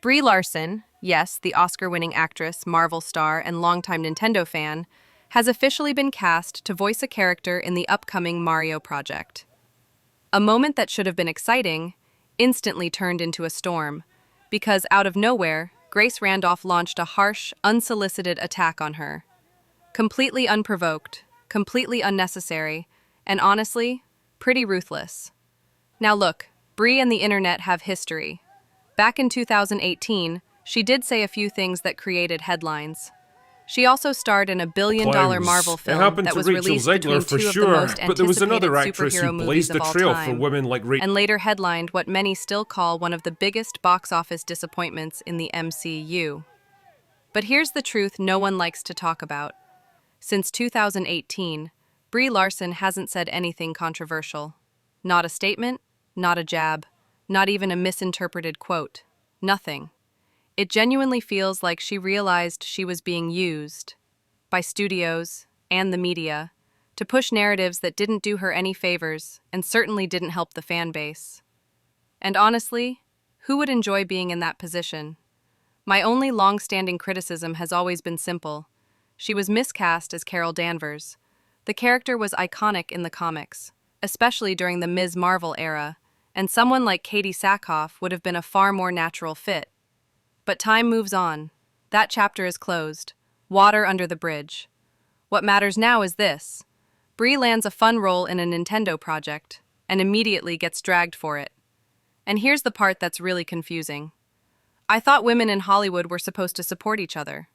Brie Larson, yes, the Oscar-winning actress, Marvel star, and longtime Nintendo fan, has officially been cast to voice a character in the upcoming Mario project. A moment that should have been exciting instantly turned into a storm, because out of nowhere, Grace Randol launched a harsh, unsolicited attack on her. Completely unprovoked, completely unnecessary, and honestly, pretty ruthless. Now look, Brie and the internet have history. Back in 2018, she did say a few things that created headlines. She also starred in a billion-dollar Marvel It film happened that to was Rachel released Zegler between for two of the sure, most but there was anticipated another actress superhero who movies blazed of the all trail for time, women like Rachel. and later headlined what many still call one of the biggest box office disappointments in the MCU. But here's the truth no one likes to talk about. Since 2018, Brie Larson hasn't said anything controversial. Not a statement, not a jab, not even a misinterpreted quote. Nothing. It genuinely feels like she realized she was being used by studios and the media to push narratives that didn't do her any favors and certainly didn't help the fan base. And honestly, who would enjoy being in that position? My only long-standing criticism has always been simple. She was miscast as Carol Danvers. The character was iconic in the comics, especially during the Ms. Marvel era, and someone like Katie Sackhoff would have been a far more natural fit. But time moves on. That chapter is closed. Water under the bridge. What matters now is this. Brie lands a fun role in a Nintendo project, and immediately gets dragged for it. And here's the part that's really confusing. I thought women in Hollywood were supposed to support each other.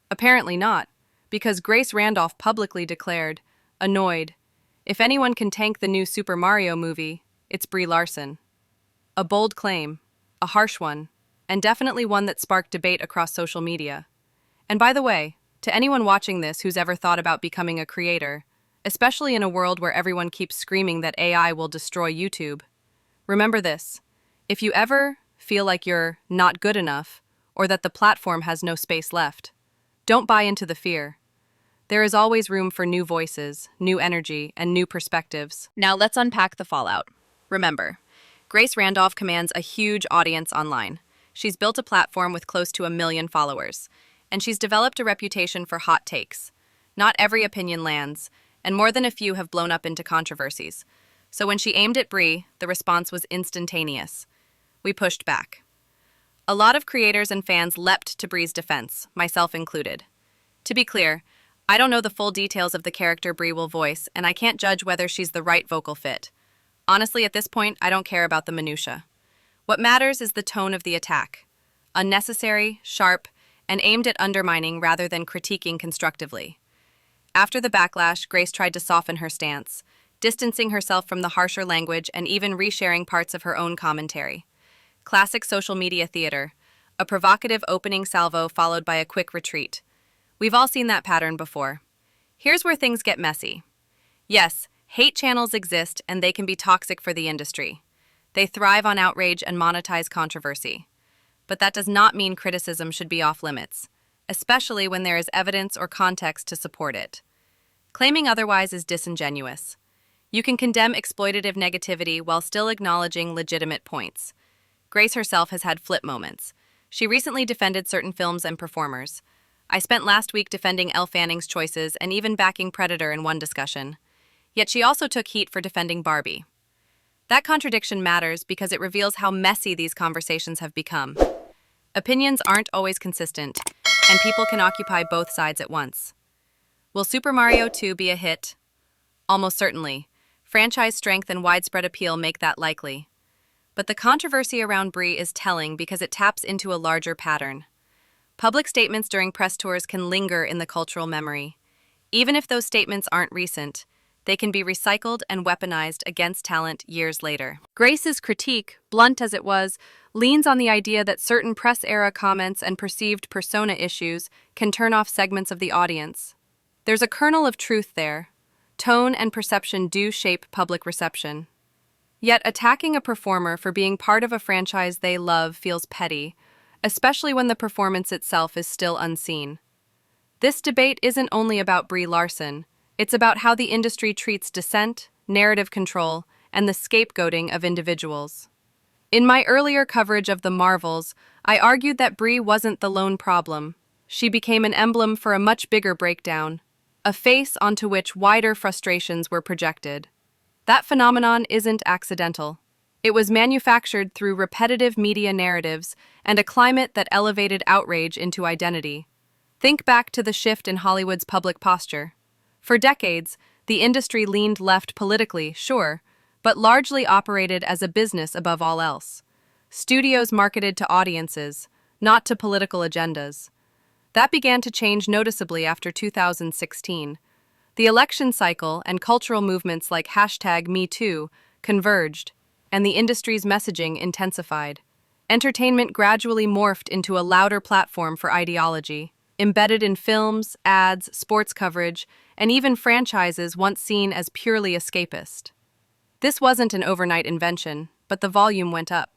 Apparently not, because Grace Randolph publicly declared, annoyed, if anyone can tank the new Super Mario movie, it's Brie Larson. A bold claim, a harsh one, and definitely one that sparked debate across social media. And by the way, to anyone watching this who's ever thought about becoming a creator, especially in a world where everyone keeps screaming that AI will destroy YouTube, remember this. If you ever feel like you're not good enough, or that the platform has no space left, don't buy into the fear. There is always room for new voices, new energy, and new perspectives. Now let's unpack the fallout. Remember, Grace Randol commands a huge audience online. She's built a platform with close to 1 million followers, and she's developed a reputation for hot takes. Not every opinion lands, and more than a few have blown up into controversies. So when she aimed at Brie, the response was instantaneous. We pushed back. A lot of creators and fans leapt to Brie's defense, myself included. To be clear, I don't know the full details of the character Brie will voice, and I can't judge whether she's the right vocal fit. Honestly, at this point, I don't care about the minutia. What matters is the tone of the attack. Unnecessary, sharp, and aimed at undermining rather than critiquing constructively. After the backlash, Grace tried to soften her stance, distancing herself from the harsher language and even resharing parts of her own commentary. Classic social media theater, a provocative opening salvo followed by a quick retreat. We've all seen that pattern before. Here's where things get messy. Yes, hate channels exist and they can be toxic for the industry. They thrive on outrage and monetize controversy. But that does not mean criticism should be off limits, especially when there is evidence or context to support it. Claiming otherwise is disingenuous. You can condemn exploitative negativity while still acknowledging legitimate points. Grace herself has had flip moments. She recently defended certain films and performers. I spent last week defending Elle Fanning's choices and even backing Predator in one discussion. Yet she also took heat for defending Barbie. That contradiction matters because it reveals how messy these conversations have become. Opinions aren't always consistent, and people can occupy both sides at once. Will Super Mario 2 be a hit? Almost certainly. Franchise strength and widespread appeal make that likely. But the controversy around Brie is telling because it taps into a larger pattern. Public statements during press tours can linger in the cultural memory. Even if those statements aren't recent, they can be recycled and weaponized against talent years later. Grace's critique, blunt as it was, leans on the idea that certain press-era comments and perceived persona issues can turn off segments of the audience. There's a kernel of truth there. Tone and perception do shape public reception. Yet attacking a performer for being part of a franchise they love feels petty, especially when the performance itself is still unseen. This debate isn't only about Brie Larson. It's about how the industry treats dissent, narrative control, and the scapegoating of individuals. In my earlier coverage of the Marvels, I argued that Brie wasn't the lone problem. She became an emblem for a much bigger breakdown, a face onto which wider frustrations were projected. That phenomenon isn't accidental. It was manufactured through repetitive media narratives and a climate that elevated outrage into identity. Think back to the shift in Hollywood's public posture. For decades, the industry leaned left politically, sure, but largely operated as a business above all else. Studios marketed to audiences, not to political agendas. That began to change noticeably after 2016. The election cycle and cultural movements like #MeToo converged, and the industry's messaging intensified. Entertainment gradually morphed into a louder platform for ideology, embedded in films, ads, sports coverage, and even franchises once seen as purely escapist. This wasn't an overnight invention, but the volume went up.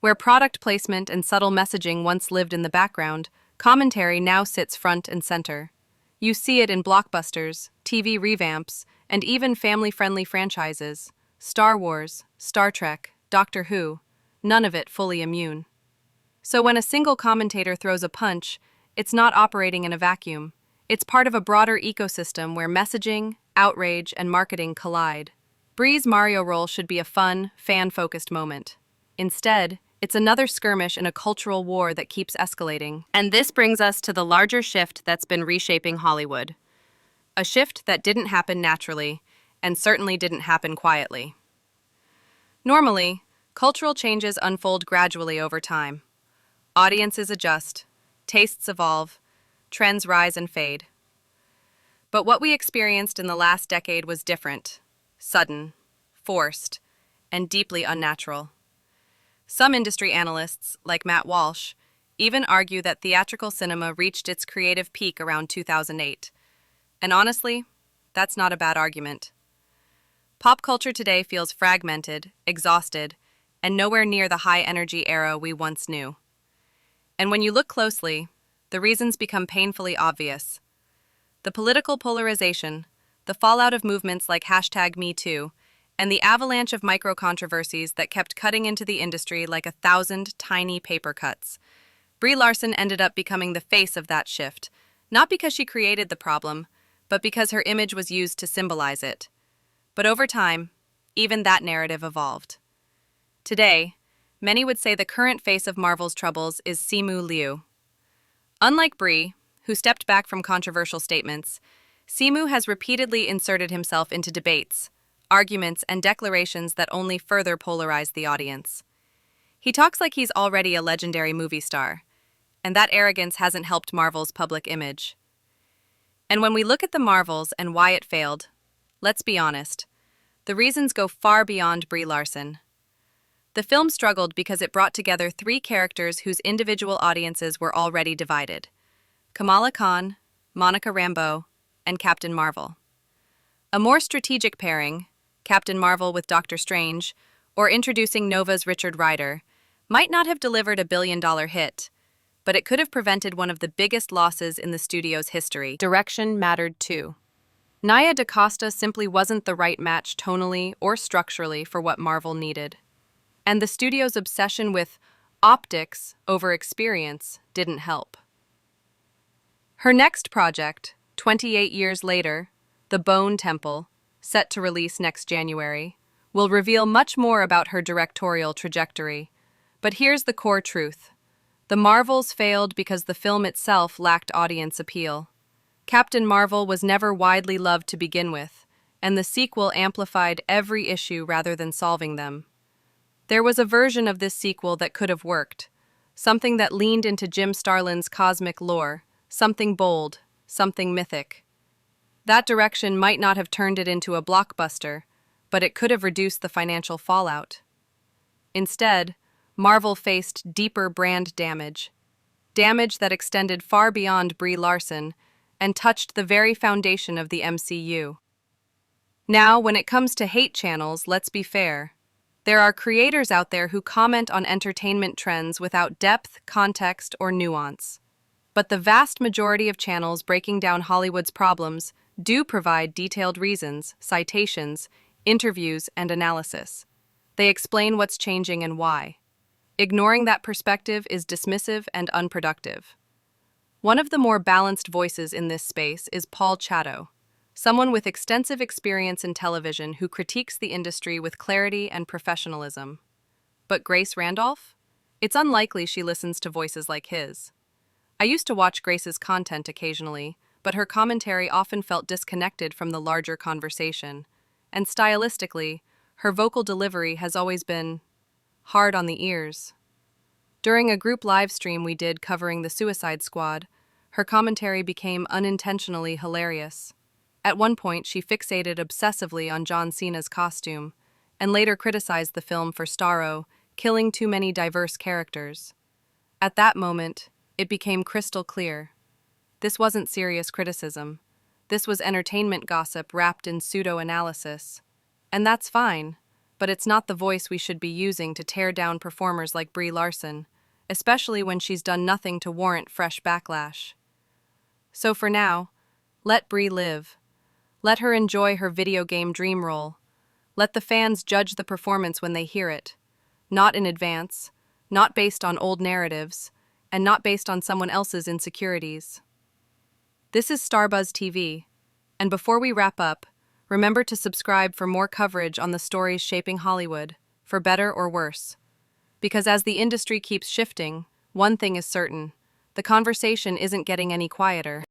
Where product placement and subtle messaging once lived in the background, commentary now sits front and center. You see it in blockbusters, TV revamps, and even family-friendly franchises. Star Wars, Star Trek, Doctor Who, none of it fully immune. So when a single commentator throws a punch, it's not operating in a vacuum. It's part of a broader ecosystem where messaging, outrage, and marketing collide. Brie's Mario role should be a fun, fan-focused moment. Instead, it's another skirmish in a cultural war that keeps escalating. And this brings us to the larger shift that's been reshaping Hollywood. A shift that didn't happen naturally, and certainly didn't happen quietly. Normally, cultural changes unfold gradually over time. Audiences adjust, tastes evolve, trends rise and fade. But what we experienced in the last decade was different, sudden, forced, and deeply unnatural. Some industry analysts, like Matt Walsh, even argue that theatrical cinema reached its creative peak around 2008. And honestly, that's not a bad argument. Pop culture today feels fragmented, exhausted, and nowhere near the high-energy era we once knew. And when you look closely, the reasons become painfully obvious. The political polarization, the fallout of movements like #MeToo, and the avalanche of micro-controversies that kept cutting into the industry like 1,000 tiny paper cuts. Brie Larson ended up becoming the face of that shift, not because she created the problem, but because her image was used to symbolize it. But over time, even that narrative evolved. Today, many would say the current face of Marvel's troubles is Simu Liu. Unlike Brie, who stepped back from controversial statements, Simu has repeatedly inserted himself into debates, arguments, and declarations that only further polarize the audience. He talks like he's already a legendary movie star, and that arrogance hasn't helped Marvel's public image. And when we look at the Marvels and why it failed, let's be honest, the reasons go far beyond Brie Larson. The film struggled because it brought together three characters whose individual audiences were already divided: Kamala Khan, Monica Rambeau, and Captain Marvel. A more strategic pairing, Captain Marvel with Doctor Strange, or introducing Nova's Richard Rider, might not have delivered a billion-dollar hit, but it could have prevented one of the biggest losses in the studio's history. Direction mattered too. Nia DaCosta simply wasn't the right match tonally or structurally for what Marvel needed. And the studio's obsession with optics over experience didn't help. Her next project, 28 years later, The Bone Temple, set to release next January, will reveal much more about her directorial trajectory. But here's the core truth. The Marvels failed because the film itself lacked audience appeal. Captain Marvel was never widely loved to begin with, and the sequel amplified every issue rather than solving them. There was a version of this sequel that could have worked, something that leaned into Jim Starlin's cosmic lore, something bold, something mythic. That direction might not have turned it into a blockbuster, but it could have reduced the financial fallout. Instead, Marvel faced deeper brand damage that extended far beyond Brie Larson and touched the very foundation of the MCU. Now, when it comes to hate channels, let's be fair. There are creators out there who comment on entertainment trends without depth, context, or nuance. But the vast majority of channels breaking down Hollywood's problems do provide detailed reasons, citations, interviews, and analysis. They explain what's changing and why. Ignoring that perspective is dismissive and unproductive. One of the more balanced voices in this space is Paul Chatto, someone with extensive experience in television who critiques the industry with clarity and professionalism. But Grace Randol? It's unlikely she listens to voices like his. I used to watch Grace's content occasionally, but her commentary often felt disconnected from the larger conversation. And stylistically, her vocal delivery has always been hard on the ears. During a group live stream we did covering the Suicide Squad, her commentary became unintentionally hilarious. At one point, she fixated obsessively on John Cena's costume, and later criticized the film for Starro killing too many diverse characters. At that moment, it became crystal clear. This wasn't serious criticism. This was entertainment gossip wrapped in pseudo-analysis. And that's fine, but it's not the voice we should be using to tear down performers like Brie Larson, especially when she's done nothing to warrant fresh backlash. So for now, let Brie live. Let her enjoy her video game dream role. Let the fans judge the performance when they hear it. Not in advance, not based on old narratives, and not based on someone else's insecurities. This is Starbuzz TV, and before we wrap up, remember to subscribe for more coverage on the stories shaping Hollywood, for better or worse. Because as the industry keeps shifting, one thing is certain: the conversation isn't getting any quieter.